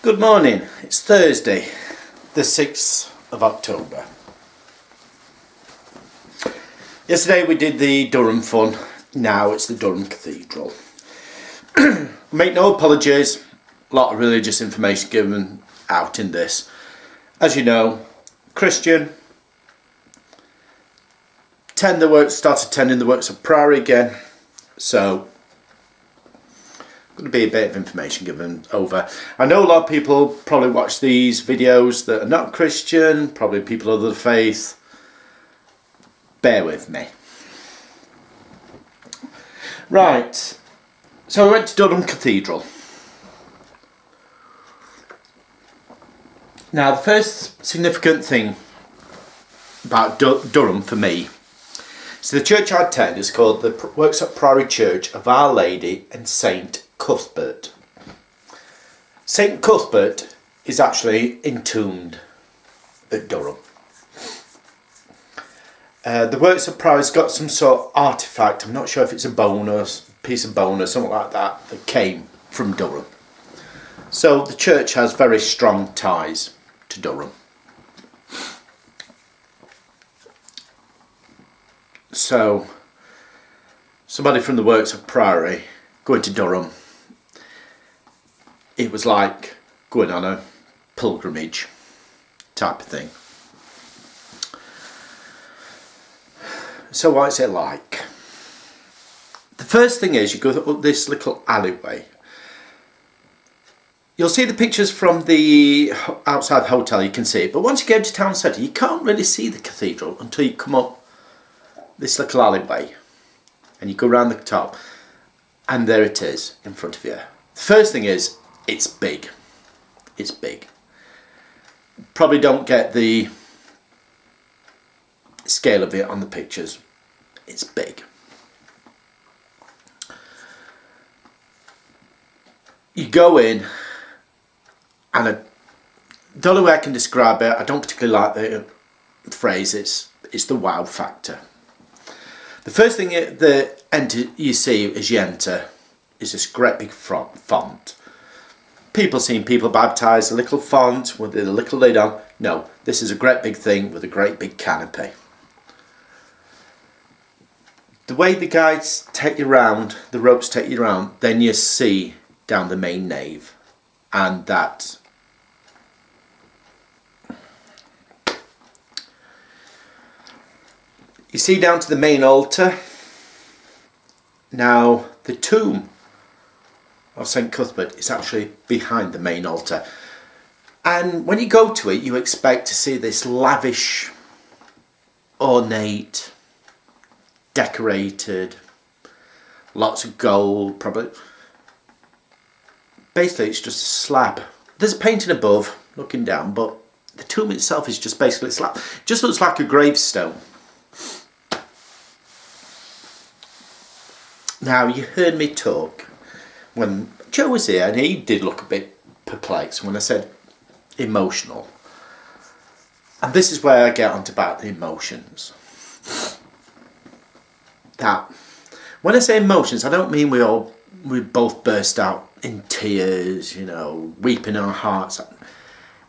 Good morning, it's Thursday, the 6th of October. Yesterday we did the Durham fun, now it's the Durham Cathedral. Make no apologies, a lot of religious information given out in this. As you know, Christian, started attending the works of Priory again, so going to be a bit of information given over. I know a lot of people probably watch these videos that are not Christian, probably people of the faith. Bear with me. Right, so we went to Durham Cathedral. Now the first significant thing about Durham for me, so the church I attend is called the Works at Priory Church of Our Lady and Saint Cuthbert. Saint Cuthbert is actually entombed at Durham. The Works of Priory's got some sort of artefact, I'm not sure if it's a bone or piece of bone or something like that came from Durham. So the church has very strong ties to Durham. So somebody from the Works of Priory going to Durham, it was like going on a pilgrimage type of thing. So what's it like? The first thing is you go up this little alleyway. You'll see the pictures from the outside the hotel, you can see it, but once you get into town centre you can't really see the cathedral until you come up this little alleyway and you go around the top and there it is in front of you. The first thing is it's big. It's big. Probably don't get the scale of it on the pictures. It's big. You go in and the only way I can describe it, I don't particularly like the phrase, it's the wow factor. The first thing you see as you enter is this great big font. People seeing people baptised, a little font with a little lid on. No, this is a great big thing with a great big canopy. The way the guides take you around, the ropes take you around, then you see down the main nave, and that you see down to the main altar. Now the tomb of St Cuthbert is actually behind the main altar, and when you go to it you expect to see this lavish, ornate, decorated, lots of gold, probably. Basically it's just a slab. There's a painting above looking down, but the tomb itself is just basically a slab. It just looks like a gravestone. Now you heard me talk when Joe was here and he did look a bit perplexed when I said emotional. And this is where I get onto about the emotions. That when I say emotions, I don't mean we both burst out in tears, you know, weeping in our hearts.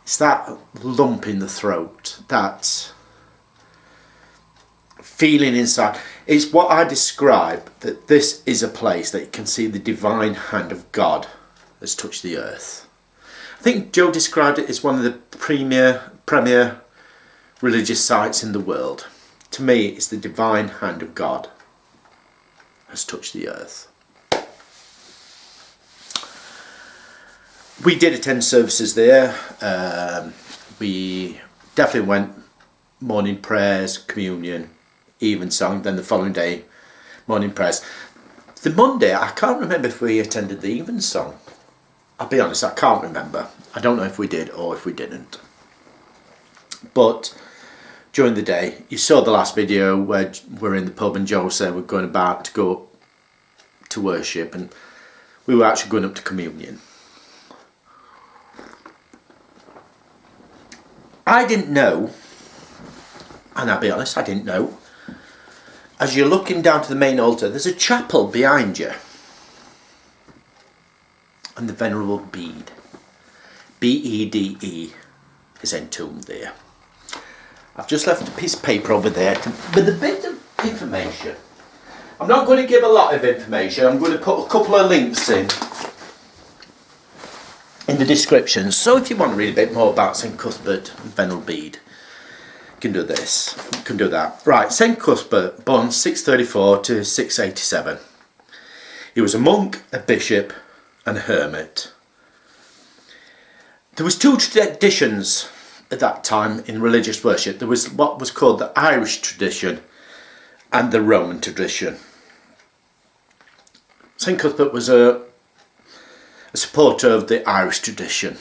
It's that lump in the throat, that feeling inside. It's what I describe, that this is a place that you can see the divine hand of God has touched the earth. I think Joe described it as one of the premier religious sites in the world. To me, it's the divine hand of God has touched the earth. We did attend services there. We definitely went morning prayers, communion, evensong, then the following day morning prayers. The Monday, I can't remember if we attended the evensong. I'll be honest, I can't remember. I don't know if we did or if we didn't. But during the day, you saw the last video where we're in the pub and Joe said we're going about to go to worship, and we were actually going up to communion. I didn't know, and I'll be honest, I didn't know. As you're looking down to the main altar, there's a chapel behind you. And the Venerable Bede. Bede is entombed there. I've just left a piece of paper over there with a bit of information. I'm not going to give a lot of information. I'm going to put a couple of links in the description. So if you want to read a bit more about St Cuthbert and Venerable Bede, you can do this. You can do that. Right, St Cuthbert, born 634 to 687. He was a monk, a bishop, and a hermit. There was two traditions at that time in religious worship. There was what was called the Irish tradition and the Roman tradition. St Cuthbert was a supporter of the Irish tradition.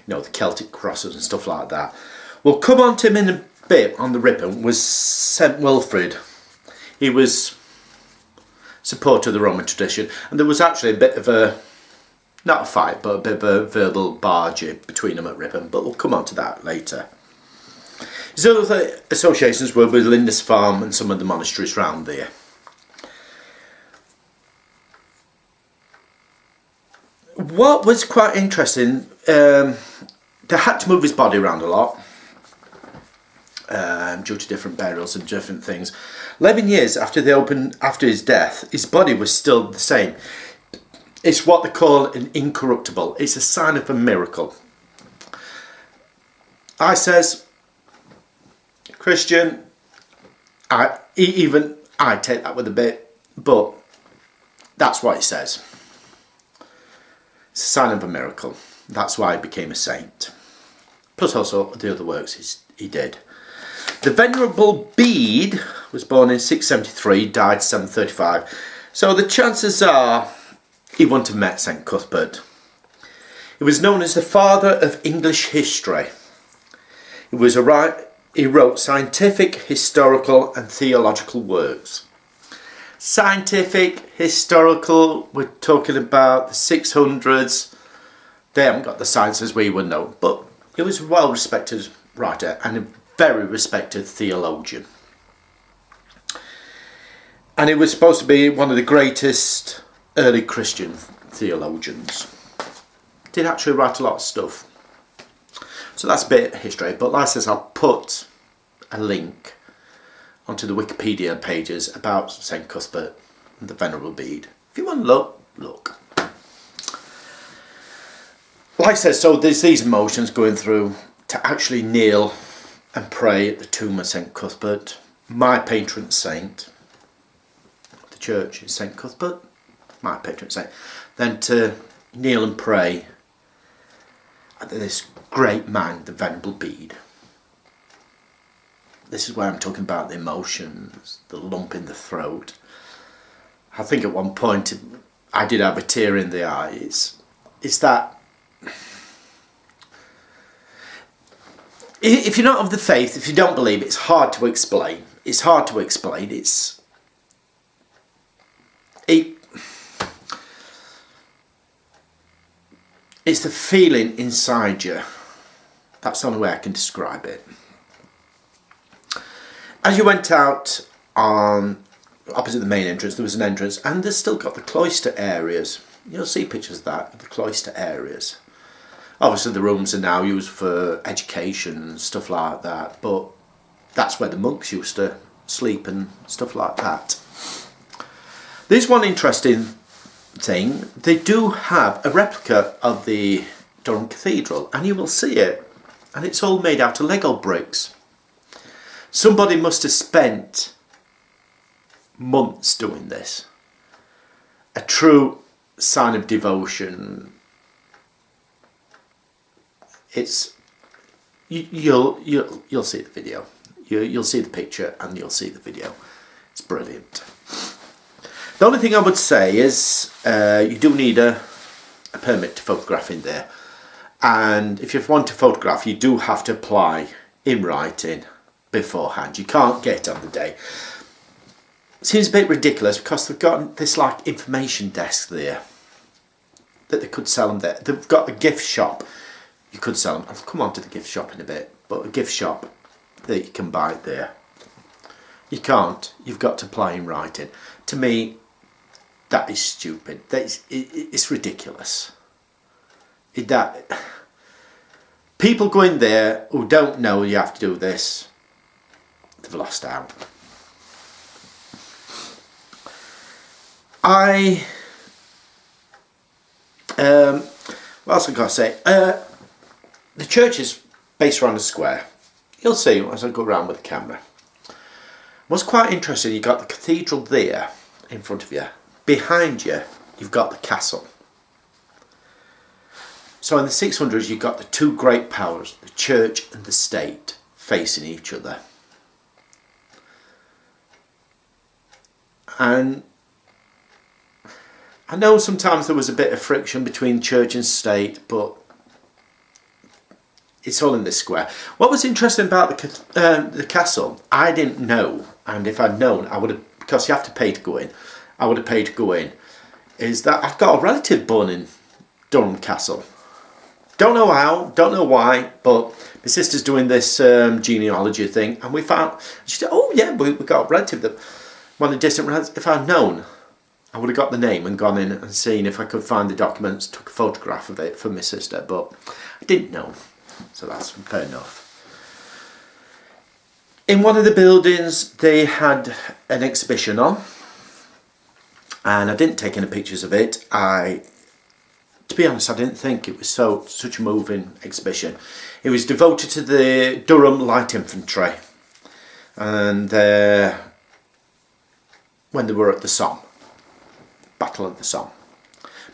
You know, the Celtic crosses and stuff like that. We'll come on to him in a bit. On the ribbon was St Wilfrid. He was supporter of the Roman tradition, and there was actually a bit of a, not a fight, but a bit of a verbal barge between them at Ripon, but we'll come on to that later. His other associations were with Lindisfarne and some of the monasteries around there. What was quite interesting, they had to move his body around a lot due to different burials and different things. 11 years after his death, his body was still the same. It's what they call an incorruptible. It's a sign of a miracle. I says, Christian, I take that with a bit, but that's what it says. It's a sign of a miracle. That's why he became a saint. Plus also the other works he did. The Venerable Bede was born in 673, died 735. So the chances are he wouldn't have met St Cuthbert. He was known as the father of English history. He wrote scientific, historical and theological works. Scientific, historical, we're talking about the 600s. They haven't got the sciences we would know, but he was a well-respected writer and a very respected theologian. And he was supposed to be one of the greatest early Christian theologians. Did actually write a lot of stuff. So that's a bit of history, but like I says, I'll put a link onto the Wikipedia pages about St Cuthbert and the Venerable Bede. If you want to look, look. Like I said, so there's these emotions going through to actually kneel and pray at the tomb of St Cuthbert, my patron saint. The church is St Cuthbert, my patron saint. Then to kneel and pray at this great man, the Venerable Bede. This is where I'm talking about the emotions, the lump in the throat. I think at one point I did have a tear in the eye. It's that, if you're not of the faith, if you don't believe, it's hard to explain. It's hard to explain. It's the feeling inside you. That's the only way I can describe it. As you went out on opposite the main entrance, there was an entrance, and there's still got the cloister areas. You'll see pictures of that, the cloister areas. Obviously the rooms are now used for education and stuff like that, but that's where the monks used to sleep and stuff like that. There's one interesting thing. They do have a replica of the Durham Cathedral, and you will see it, and it's all made out of Lego bricks. Somebody must have spent months doing this. A true sign of devotion. It's you'll see the video. You'll see the picture and you'll see the video. It's brilliant. The only thing I would say is you do need a permit to photograph in there, and if you want to photograph, you do have to apply in writing beforehand. You can't get on the day. Seems a bit ridiculous because they've got this like information desk there that they could sell them there. They've got a gift shop. You could sell them. I'll come on to the gift shop in a bit, but a gift shop that you can buy there. You can't. You've got to apply in writing. To me, that is stupid. It's ridiculous. that people go in there who don't know you have to do this, they've lost out. What else I've got to say? The church is based around a square. You'll see as I go around with the camera. What's quite interesting, you've got the cathedral there in front of you. Behind you, you've got the castle. So in the 600s, you've got the two great powers, the church and the state, facing each other. And I know sometimes there was a bit of friction between church and state, but it's all in this square. What was interesting about the castle, I didn't know, and if I'd known, I would have, because you have to pay to go in, I would have paid to go in, is that I've got a relative born in Durham Castle. Don't know how, don't know why, but my sister's doing this genealogy thing, and we found, she said, oh yeah, we got a relative, that one of the distant relatives. If I'd known, I would have got the name and gone in and seen if I could find the documents, took a photograph of it for my sister, but I didn't know, so that's fair enough. In one of the buildings, they had an exhibition on, and I didn't take any pictures of it. To be honest, I didn't think it was such a moving exhibition. It was devoted to the Durham Light Infantry, and when they were at the Somme, Battle of the Somme.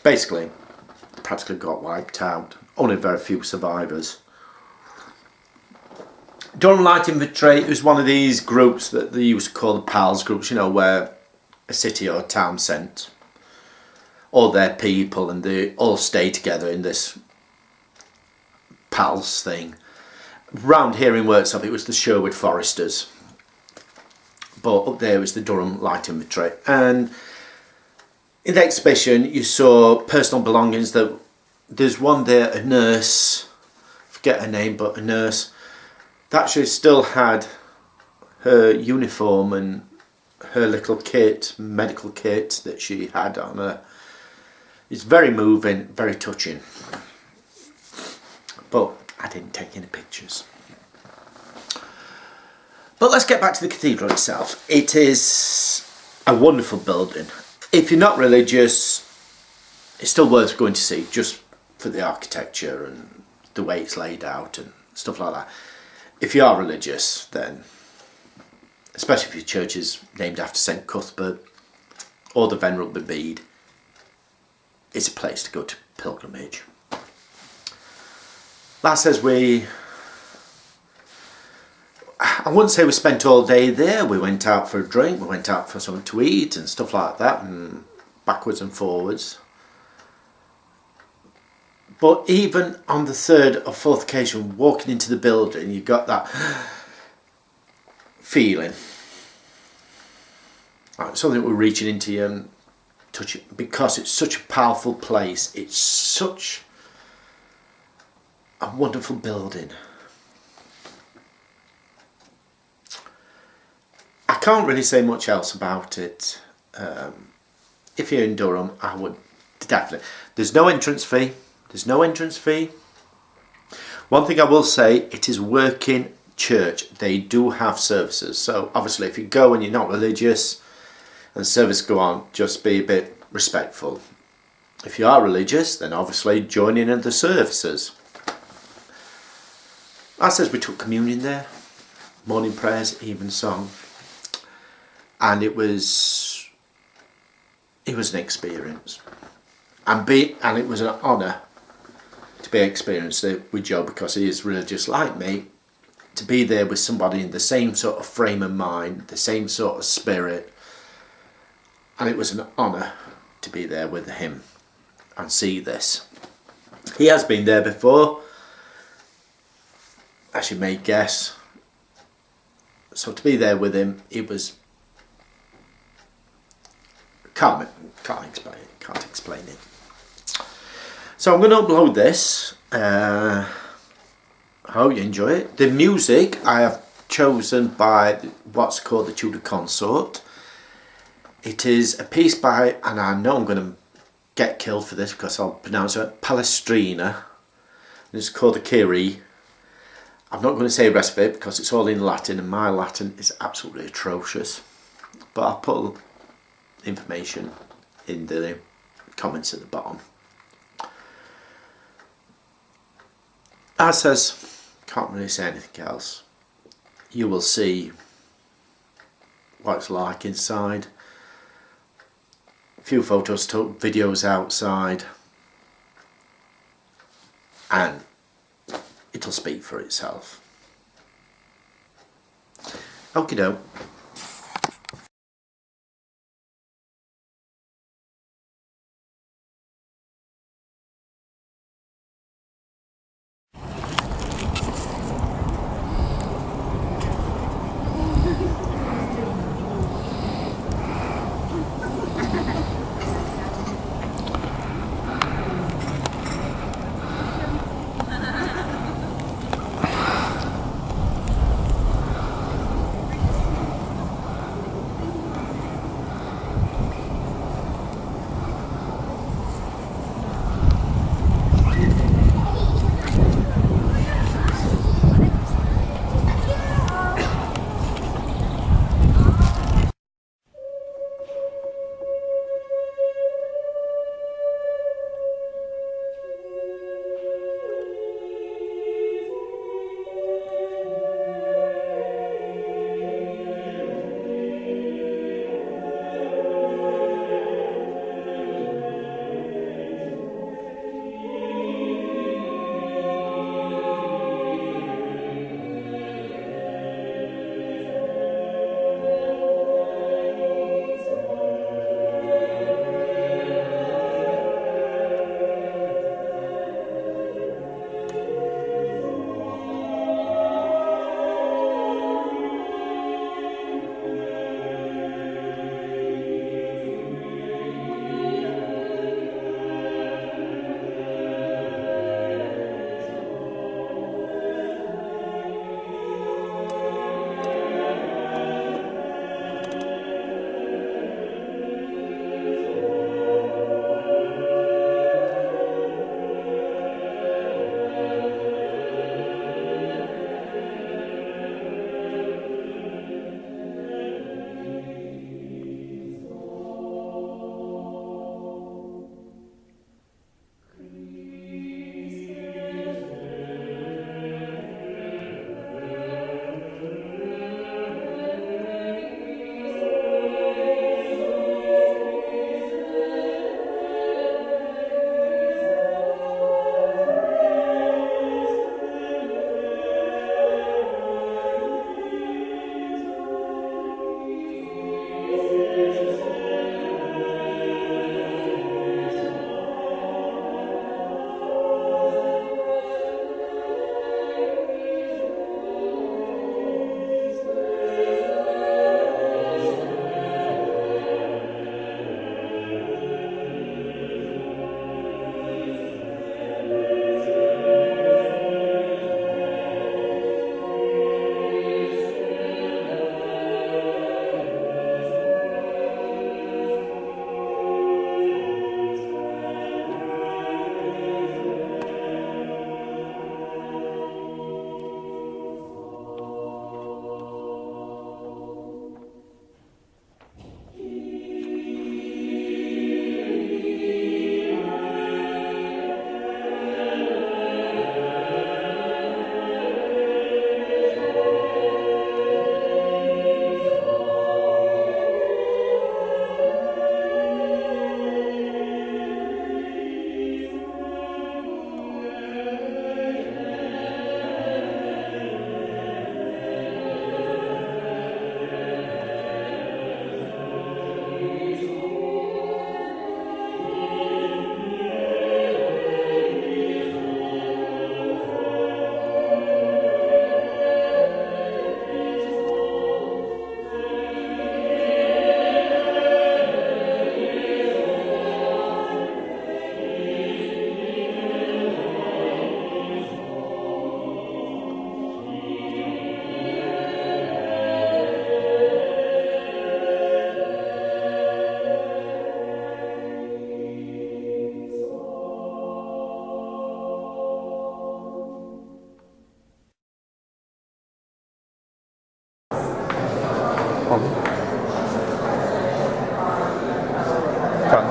Basically, practically got wiped out. Only very few survivors. Durham Light Infantry was one of these groups that they used to call the PALS groups, you know, where a city or a town sent all their people and they all stay together in this PALS thing. Round here in Worksop it was the Sherwood Foresters, but up there was the Durham Light Infantry. And in the exhibition you saw personal belongings. There's one there, a nurse, forget her name, but a nurse that actually still had her uniform and her little kit, medical kit that she had on her. It's very moving, very touching. But I didn't take any pictures. But let's get back to the cathedral itself. It is a wonderful building. If you're not religious, it's still worth going to see, just for the architecture and the way it's laid out and stuff like that. If you are religious, then, especially if your church is named after St. Cuthbert or the Venerable Bede, it's a place to go to pilgrimage. That says I wouldn't say we spent all day there. We went out for a drink, we went out for something to eat and stuff like that, and backwards and forwards. But even on the third or fourth occasion, walking into the building, you got that feeling like something we're reaching into you and touch it, because it's such a powerful place. It's such a wonderful building. I can't really say much else about it. If you're in Durham, I would definitely. There's no entrance fee. There's no entrance fee. One thing I will say, it is a working church. They do have services. So obviously if you go and you're not religious and service go on, just be a bit respectful. If you are religious, then obviously join in the services. That says we took communion there, morning prayers, evensong, and it was an experience, and it was an honour to be experienced it with Joe, because he is religious like me, to be there with somebody in the same sort of frame of mind, the same sort of spirit, and it was an honour to be there with him and see this. He has been there before, as you may guess, so to be there with him, it was can't explain it. So I'm going to upload this. I hope you enjoy it. The music I have chosen by what's called the Tudor Consort. It is a piece by, and I know I'm going to get killed for this because I'll pronounce it Palestrina. It's called the Kyrie. I'm not going to say the rest of it because it's all in Latin and my Latin is absolutely atrocious. But I'll put information in the comments at the bottom. As says, can't really say anything else. You will see what it's like inside. A few photos took, videos outside, and it'll speak for itself. Okie doke.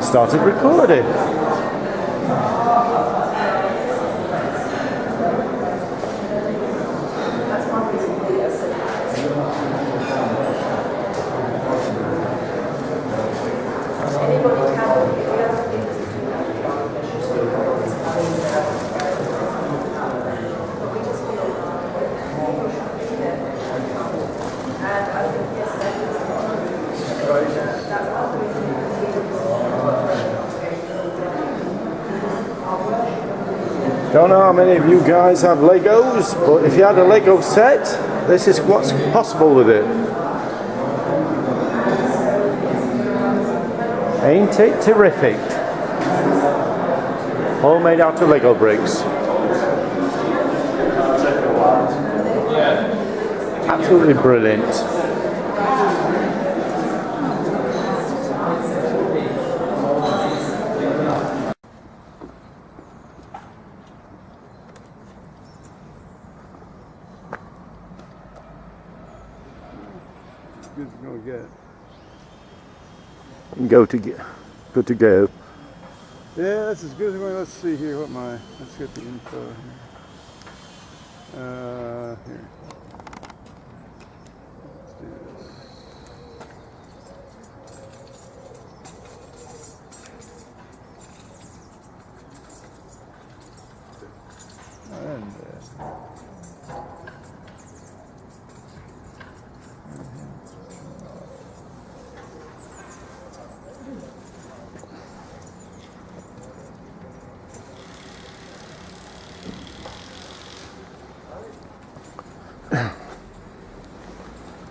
started recording. Don't know how many of you guys have Legos, but if you had a Lego set, this is what's possible with it. Ain't it terrific? All made out of Lego bricks. Absolutely brilliant. Good to go. Yeah, that's as good as going. Let's see here what let's get the info here. Here. Let's do this. And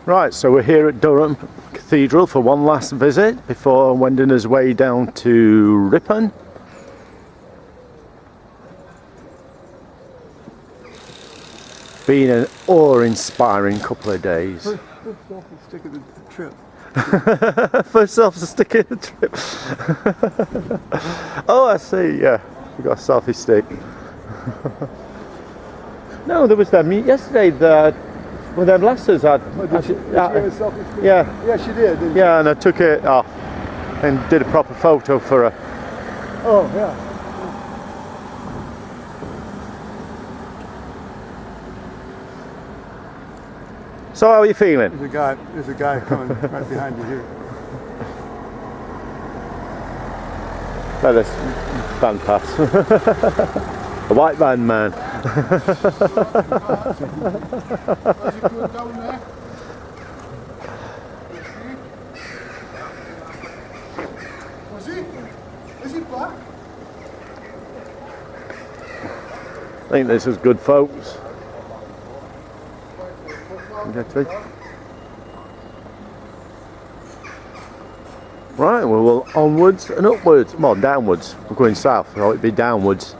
Right, so we're here at Durham Cathedral for one last visit before wending his way down to Ripon. Been an awe-inspiring couple of days. First selfie stick of the trip. First selfie stick of the trip. Oh, I see, yeah. We got a selfie stick. No, there was them yesterday that well, them lasses had. Oh, did she have a selfie stick? Yeah. Yeah, she did. Yeah, and I took it off and did a proper photo for her. Oh, yeah. So how are you feeling? There's a guy coming right behind you here. Let us van pass. A white van man. Is he black? I think this is good, folks. Right, well, onwards and upwards. Well, downwards. We're going south, so it'd be downwards.